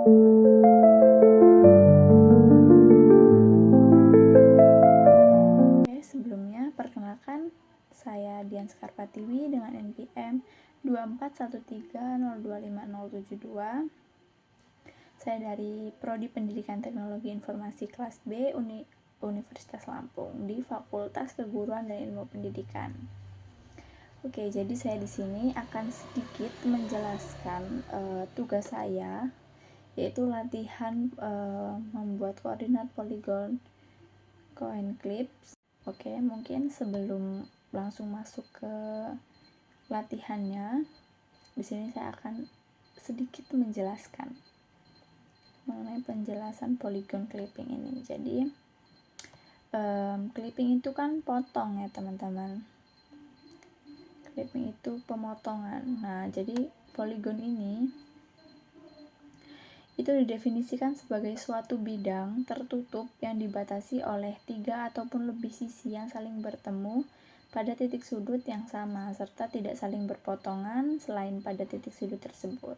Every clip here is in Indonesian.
Oke, sebelumnya perkenalkan, saya Dian Skarpatiwi dengan NPM 24130250072. Saya dari Prodi Pendidikan Teknologi Informasi kelas B Universitas Lampung di Fakultas Keguruan dan Ilmu Pendidikan. Oke, jadi saya di sini akan sedikit menjelaskan tugas saya, yaitu latihan membuat koordinat poligon coin clips. Oke, mungkin sebelum langsung masuk ke latihannya, di sini saya akan sedikit menjelaskan mengenai penjelasan polygon clipping ini. Jadi clipping itu kan potong ya teman-teman. Clipping itu pemotongan. Nah, jadi polygon ini itu didefinisikan sebagai suatu bidang tertutup yang dibatasi oleh 3 ataupun lebih sisi yang saling bertemu pada titik sudut yang sama serta tidak saling berpotongan selain pada titik sudut tersebut.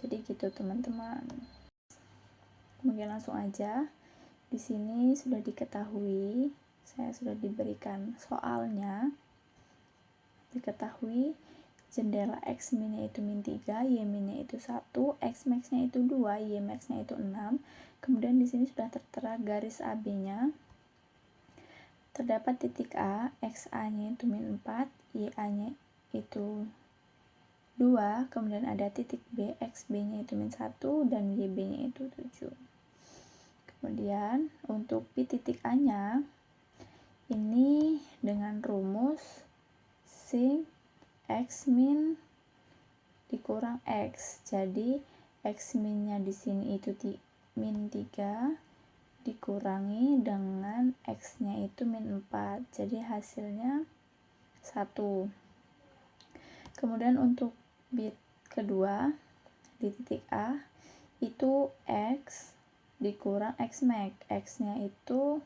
Jadi gitu teman-teman. Mungkin langsung aja. Di sini sudah diketahui, saya sudah diberikan soalnya. Diketahui jendela X min-nya itu min 3, Y min-nya itu 1, X max-nya itu 2, Y max-nya itu 6. Kemudian di sini sudah tertera garis AB-nya. Terdapat titik A, XA-nya itu min 4, YA-nya itu 2, kemudian ada titik B, XB-nya itu min 1, dan YB-nya itu 7. Kemudian untuk P titik A-nya, ini dengan rumus sin X min dikurang X. Jadi X min-nya di sini itu min 3 dikurangi dengan X-nya itu min 4. Jadi hasilnya 1. Kemudian untuk bit kedua di titik A itu X dikurang X max. X-nya itu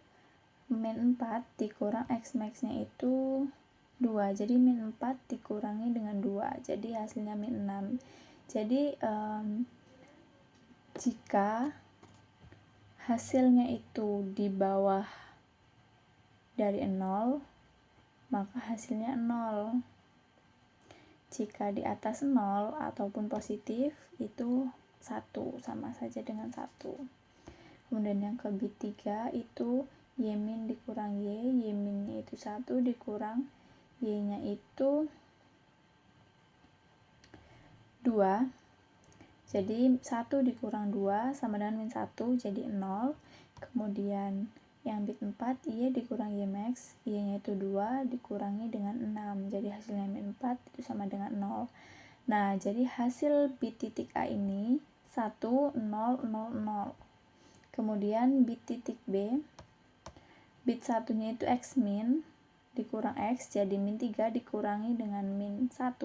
min 4 dikurang X max-nya itu 2. Jadi min 4 dikurangi dengan 2. Jadi hasilnya min 6. Jadi jika hasilnya itu di bawah dari 0, maka hasilnya 0. Jika di atas 0 ataupun positif, itu 1, sama saja dengan 1. Kemudian yang ke bit 3 itu Y min dikurang Y, Y min-nya itu 1 dikurang Y-nya itu 2. Jadi 1 dikurang 2 sama dengan min 1, jadi 0. Kemudian yang bit 4, Y dikurang Y max, Y-nya itu 2 dikurangi dengan 6. Jadi hasilnya min 4 itu sama dengan 0. Nah, jadi hasil bit titik A ini 1, 0, 0, 0. Kemudian bit titik B, bit satunya itu X min dikurang X, jadi min 3 dikurangi dengan min 1,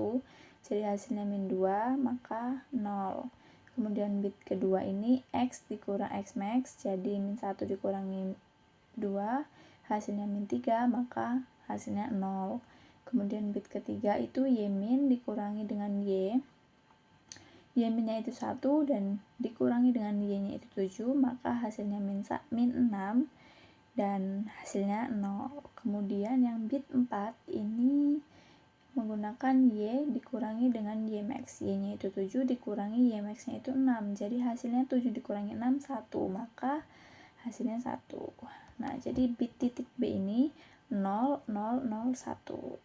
jadi hasilnya min 2, maka 0. Kemudian bit kedua ini X dikurang X max, jadi min 1 dikurangi 2, hasilnya min 3, maka hasilnya 0. Kemudian bit ketiga itu Y min dikurangi dengan Y, Y min-nya itu 1 dan dikurangi dengan Y-nya itu 7, maka hasilnya min 6 dan hasilnya 0. Kemudian yang bit 4 ini menggunakan Y dikurangi dengan Y max. Y-nya itu 7 dikurangi Y max-nya itu 6. Jadi hasilnya 7 dikurangi 6, 1. Maka hasilnya 1. Nah, jadi bit titik B ini 0, 0, 0, 1.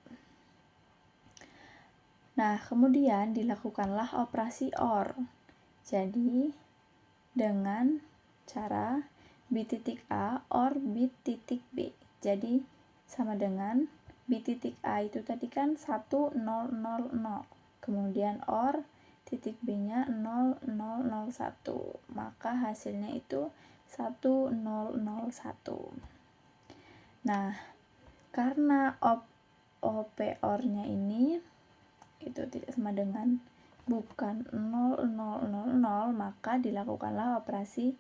Nah, kemudian dilakukanlah operasi OR. Jadi, dengan cara bit titik A OR bit titik B. Jadi, sama dengan bit titik A itu tadi kan 1, 0, 0, 0. Kemudian OR titik B-nya 0, 0, 0, 1. Maka hasilnya itu 1, 0, 0, 1. Nah, karena OP OR-nya ini itu tidak sama dengan bukan 0, 0, 0, 0, maka dilakukanlah operasi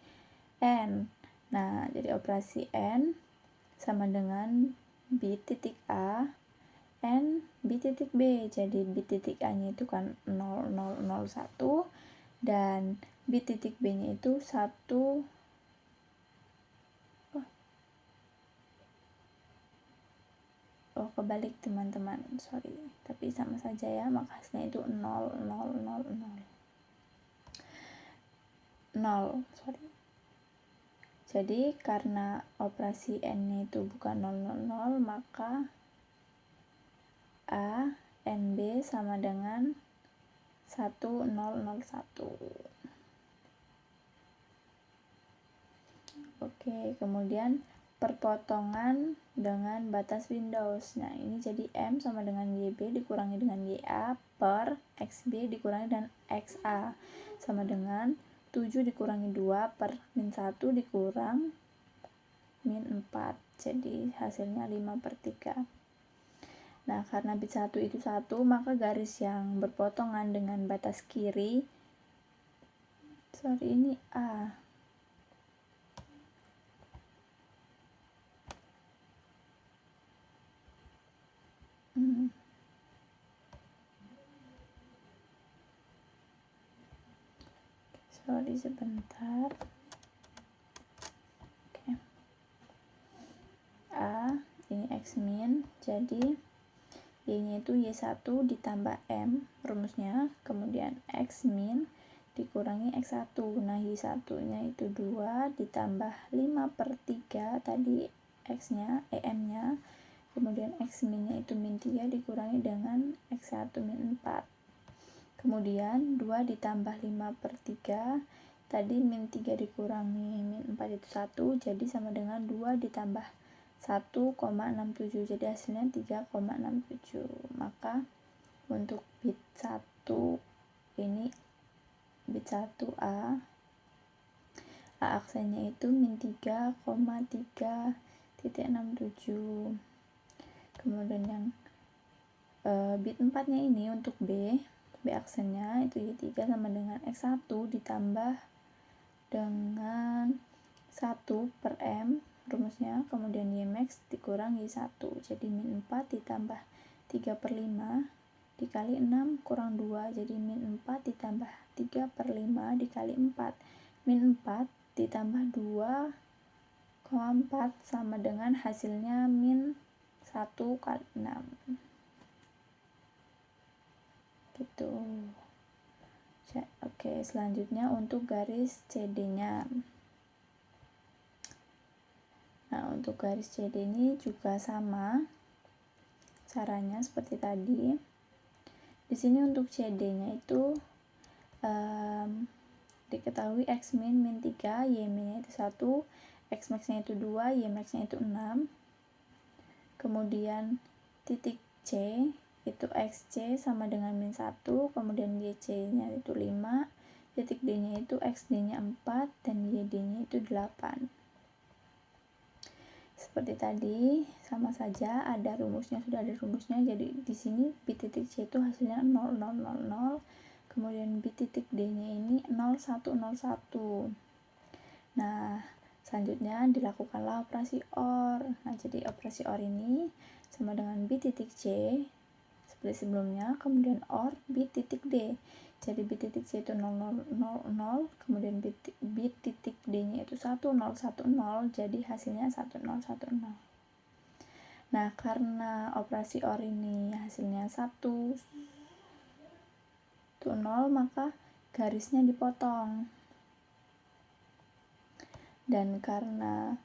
AND. Nah, jadi operasi AND sama dengan bit titik A N B titik B. Jadi B titik A nya itu kan 0001 dan B titik B nya itu 1. Oh kebalik teman-teman, sorry, tapi sama saja ya, maka hasilnya itu 0, sorry. Jadi karena operasi N nya itu bukan 000, maka A NB sama dengan 1001. Oke, kemudian perpotongan dengan batas Windows. Nah, ini jadi M sama dengan YB dikurangi dengan YA per XB dikurangi dengan XA sama dengan 7 dikurangi 2 per min 1 dikurang min 4. Jadi hasilnya 5/3. Nah, karena bit 1 itu 1, maka garis yang berpotongan dengan batas kiri, ini A. Sorry sebentar. Oke. A, ini X min, jadi Y-nya itu Y1 ditambah M, rumusnya, kemudian X min dikurangi X1. Nah, Y1-nya itu 2 ditambah 5/3 tadi X-nya, EM-nya, kemudian X min-nya itu min 3 dikurangi dengan X1 min 4. Kemudian 2 ditambah 5/3 tadi min 3 dikurangi min 4 itu 1, jadi sama dengan 2 ditambah 1,67, jadi hasilnya 3,67. Maka untuk bit 1 ini, bit 1A aksennya itu min 3,3.67. kemudian yang bit 4 nya ini untuk B aksennya itu Y3 sama dengan X1 ditambah dengan 1 per M rumusnya, kemudian Y max dikurang Y1, jadi min 4 ditambah 3/5 dikali 6 kurang 2, jadi min 4 ditambah 3/5 dikali 4, min 4 ditambah 2,4 sama dengan hasilnya min 1 kali 6 gitu. Oke, selanjutnya untuk garis CD-nya. Nah, untuk garis CD ini juga sama caranya seperti tadi. Di sini untuk CD-nya itu diketahui X min min 3, Y min-nya itu 1, X max-nya itu 2, Y max-nya itu 6. Kemudian titik C itu XC sama dengan min 1, kemudian YC-nya itu 5, titik D-nya itu XD-nya 4, dan YD-nya itu 8. Seperti tadi, sama saja, ada rumusnya, sudah ada rumusnya. Jadi di sini bit titik C itu hasilnya 0000, kemudian bit titik D-nya ini 0101. Nah, selanjutnya dilakukanlah operasi OR. Nah, jadi operasi OR ini sama dengan bit titik C seperti sebelumnya, kemudian OR bit titik D. Jadi bit titik C itu 0000, kemudian bit titik D-nya itu 1010, jadi hasilnya 1010. Nah, karena operasi OR ini hasilnya 110, maka garisnya dipotong. Dan karena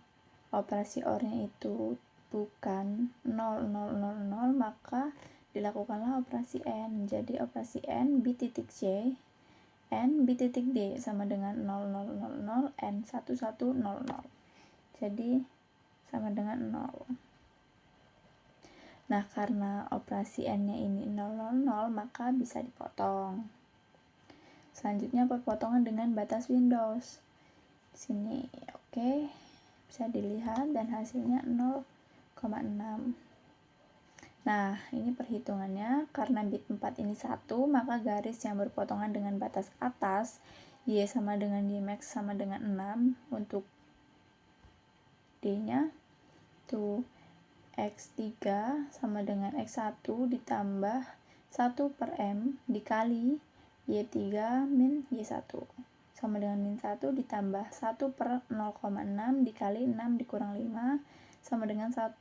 operasi OR-nya itu bukan 0000, maka dilakukanlah operasi N. Jadi operasi N bit titik C N bit titik D sama dengan 0000 N 1100. Jadi sama dengan 0. Nah, karena operasi N-nya ini 000, maka bisa dipotong. Selanjutnya perpotongan dengan batas Windows. Di sini oke, bisa dilihat dan hasilnya 0,6. Nah, ini perhitungannya, karena bit 4 ini 1, maka garis yang berpotongan dengan batas atas Y sama dengan Y max sama dengan 6, untuk D-nya itu X3 sama dengan X1 ditambah 1 per M dikali Y3 min Y1 sama dengan min 1 ditambah 1 per 0,6 dikali 6 dikurang 5 sama dengan 1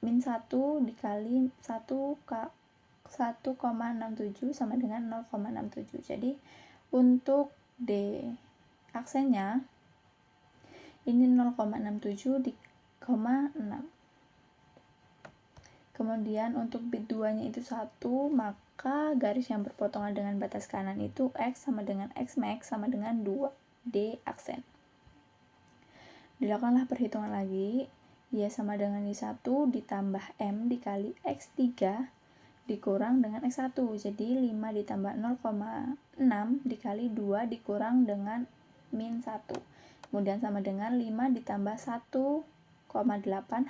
min 1 dikali 1,67 sama dengan 0,67. Jadi untuk D aksennya ini 0,67 di 0,6. Kemudian untuk bit 2 nya itu 1, maka garis yang berpotongan dengan batas kanan itu X sama dengan X max sama dengan 2D aksen. Dilakukanlah perhitungan lagi, Y sama dengan Y1 ditambah M dikali X3 dikurang dengan X1, jadi 5 ditambah 0,6 dikali 2 dikurang dengan min 1, kemudian sama dengan 5 ditambah 1,8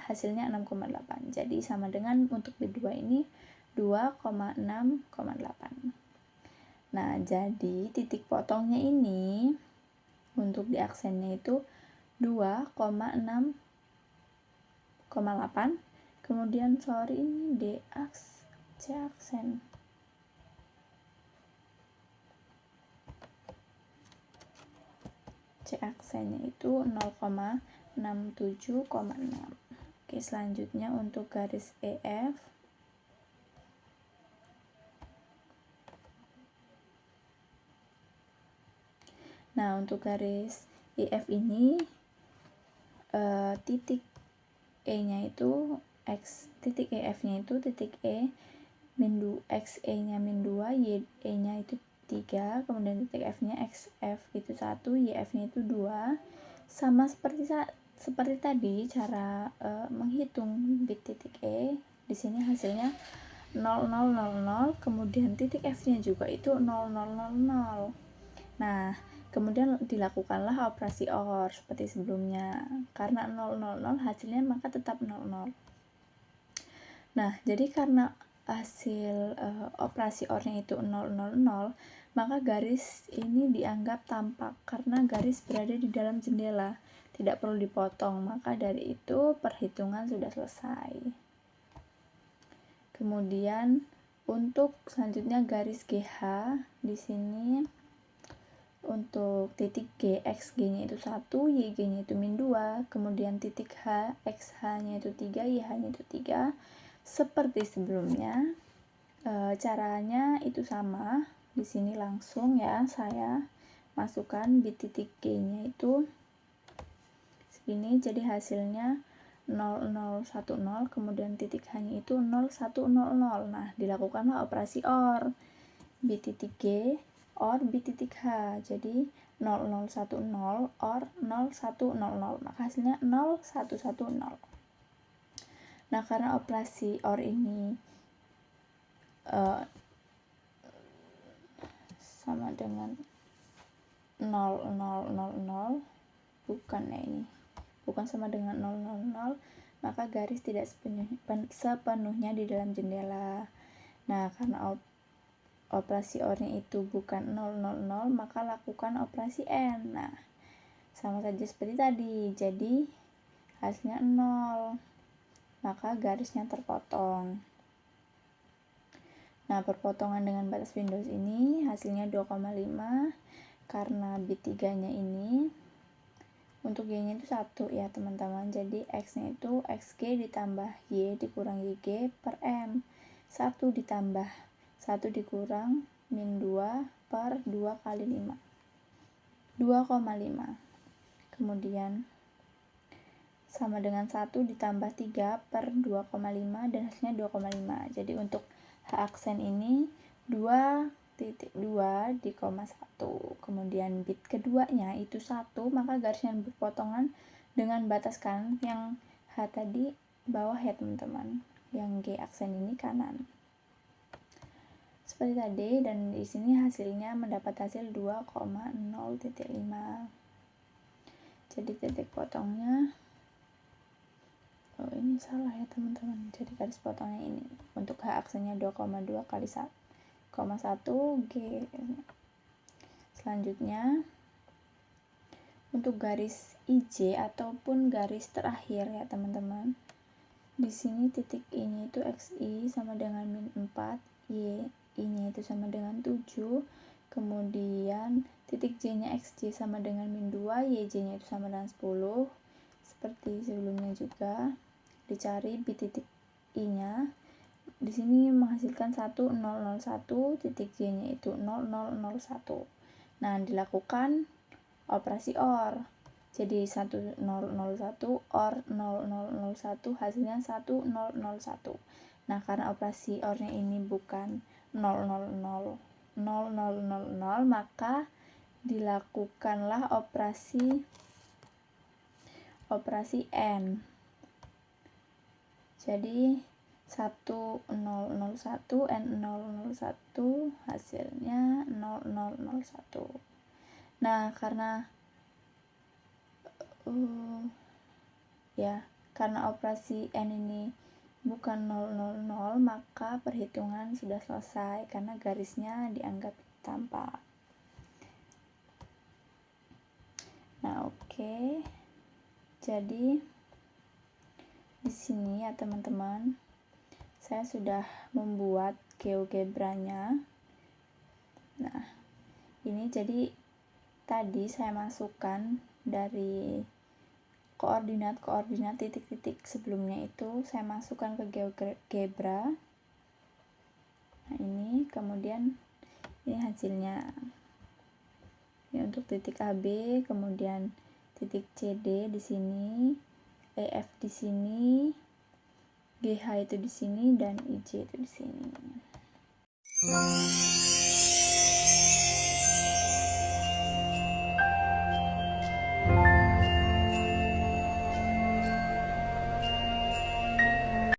hasilnya 6,8, jadi sama dengan untuk bit 2 ini 2,6,8. Nah, jadi titik potongnya ini untuk di aksennya itu 2,6,8, kemudian ini C aksen. C aksennya itu 0,67,6. Oke, selanjutnya untuk garis EF. Nah, untuk garis EF ini titik E-nya itu titik EF-nya itu titik E min 2, X E-nya min 2, Y E-nya itu 3, kemudian titik F-nya XF itu 1, YF-nya itu 2. Sama seperti tadi cara menghitung bit titik E. Di sini hasilnya 0000, kemudian titik F-nya juga itu 0000. Nah, kemudian dilakukanlah operasi OR seperti sebelumnya. Karena 000 hasilnya maka tetap 00. Nah, jadi karena hasil operasi OR-nya itu 000, maka garis ini dianggap tampak karena garis berada di dalam jendela, tidak perlu dipotong. Maka dari itu perhitungan sudah selesai. Kemudian untuk selanjutnya garis GH, di sini untuk titik G, XG-nya itu 1, YG-nya itu min 2, kemudian titik H, XH-nya itu 3, YH-nya itu 3. Seperti sebelumnya, caranya itu sama. Di sini langsung ya saya masukkan bit titik G-nya itu segini, jadi hasilnya 0010, kemudian titik H-nya itu 0100. Nah, dilakukanlah operasi OR. Bit titik G OR bit titik H, jadi 0010 OR 0100, maka hasilnya 0110. Nah, karena operasi OR ini sama dengan 0000, bukan sama dengan 000, maka garis tidak sepenuhnya di dalam jendela. Nah, karena operasi OR-nya itu bukan 000, maka lakukan operasi N. Nah, sama saja seperti tadi, jadi hasilnya 0, maka garisnya terpotong. Nah, perpotongan dengan batas Windows ini hasilnya 2,5 karena bit 3 nya ini untuk Y nya itu 1 ya teman-teman, jadi X nya itu XG ditambah Y dikurang YG per M, 1 ditambah 1 dikurang min 2 per 2 kali 5, 2,5. Kemudian sama dengan 1 ditambah 3 per 2,5 dan hasilnya 2,5. Jadi untuk H aksen ini 2,2 di koma 1. Kemudian bit keduanya itu 1, maka garisnya berpotongan dengan batas kanan, yang H tadi bawah ya teman-teman, yang G aksen ini kanan. Seperti tadi, dan di sini hasilnya mendapat hasil 2,0,5. Jadi titik potongnya ini salah ya teman-teman, jadi garis potongnya ini untuk H aksennya 2,2 kali 1,1 G. Selanjutnya untuk garis IJ ataupun garis terakhir ya teman-teman, Di sini titik I-nya itu XI sama dengan min 4, I-nya itu sama dengan 7, kemudian titik J-nya XJ sama dengan min 2, YJ-nya itu sama dengan 10. Seperti sebelumnya juga, dicari bit titik I-nya. Di sini menghasilkan 1001, titik J-nya itu 0001. Nah, dilakukan operasi OR. Jadi 1001 OR 0001 hasilnya 1001. Nah, karena operasi OR-nya ini bukan 000, maka dilakukanlah operasi N. Jadi 1001 N001 hasilnya 0001. Nah, karena karena operasi N ini bukan 000, maka perhitungan sudah selesai karena garisnya dianggap tampak. Nah, oke. Jadi di sini ya teman-teman, saya sudah membuat GeoGebra-nya. Nah, ini jadi tadi saya masukkan dari koordinat titik-titik sebelumnya itu saya masukkan ke GeoGebra. Nah, ini kemudian ini hasilnya. Ini untuk titik AB, kemudian titik CD di sini, EF di sini, GH itu di sini, dan IJ itu di sini.